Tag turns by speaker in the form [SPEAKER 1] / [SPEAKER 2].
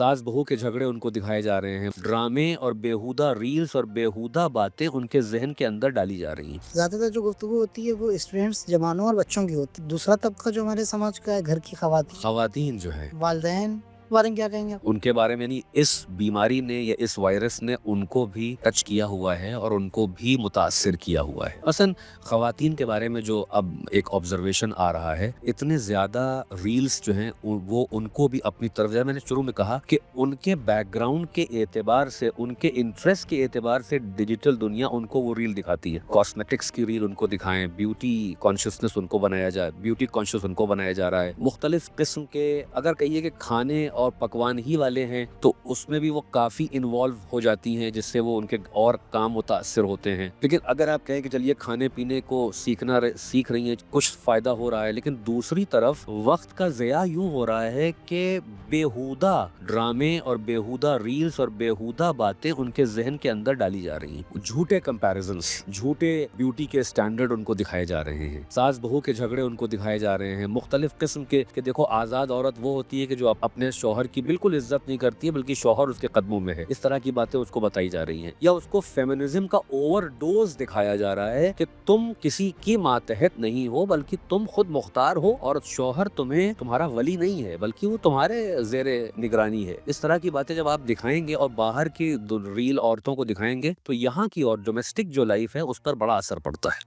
[SPEAKER 1] सास बहू के झगड़े उनको दिखाए जा रहे हैं, ड्रामे और बेहुदा रील्स और बेहुदा बातें उनके जहन के अंदर डाली जा रही हैं।
[SPEAKER 2] ज़्यादातर जो गुफ्तगू होती है वो स्टूडेंट्स, जवानों और बच्चों की होती है। दूसरा तबका जो हमारे समाज का है, घर की
[SPEAKER 1] खवातीन जो है
[SPEAKER 2] वालिदैन, बारे में क्या कहेंगे आप?
[SPEAKER 1] उनके बारे में नहीं, इस बीमारी ने या इस वायरस ने उनको भी टच किया हुआ है और उनको भी मुतासिर किया हुआ है। असन खवातीन के बारे में जो अब एक ऑब्जर्वेशन आ रहा है, इतने ज्यादा रील्स जो हैं वो उनको भी अपनी तरफ, जैसे मैंने शुरू में कहा कि उनके बैकग्राउंड के एतबार से, उनके इंटरेस्ट के एतबार से डिजिटल दुनिया उनको वो रील दिखाती है। कॉस्मेटिक्स की रील उनको दिखाएं, ब्यूटी कॉन्शियसनेस उनको बनाया जाए, ब्यूटी कॉन्शियस उनको बनाया जा रहा है। मुख्तलिफ किस्म के, अगर कहिए कि खाने और पकवान ही वाले हैं तो उसमें भी वो काफी इन्वॉल्व हो जाती हैं, जिससे वो उनके और काम मुतासिर होते हैं। लेकिन अगर आप कहें कि चलिए खाने पीने को सीख रही हैं, कुछ फायदा हो रहा है, लेकिन दूसरी तरफ वक्त का ज़या यूं हो रहा है कि बेहुदा ड्रामे और बेहुदा रील्स और बेहुदा बातें उनके जहन के अंदर डाली जा रही हैं। झूठे कंपैरिजंस, झूठे ब्यूटी के स्टैंडर्ड उनको दिखाए जा रहे हैं, सास बहू के झगड़े उनको दिखाए जा रहे हैं, मुख्तलिफ किस्म के देखो आजाद औरत वो होती है कि जो अपने शौहर की बिल्कुल इज्जत नहीं करती है, बल्कि शौहर उसके कदमों में है। इस तरह की बातें उसको बताई जा रही हैं। या उसको फेमिनिज्म का ओवरडोज दिखाया जा रहा है कि तुम किसी की मातहत नहीं हो, बल्कि तुम खुद मुख्तार हो और शौहर तुम्हें तुम्हारा वली नहीं है, बल्कि वो तुम्हारे ज़ेरे निगरानी है। इस तरह की बातें जब आप दिखाएंगे और बाहर की रील औरतों को दिखाएंगे तो यहाँ की और डोमेस्टिक जो लाइफ है उस पर बड़ा असर पड़ता है।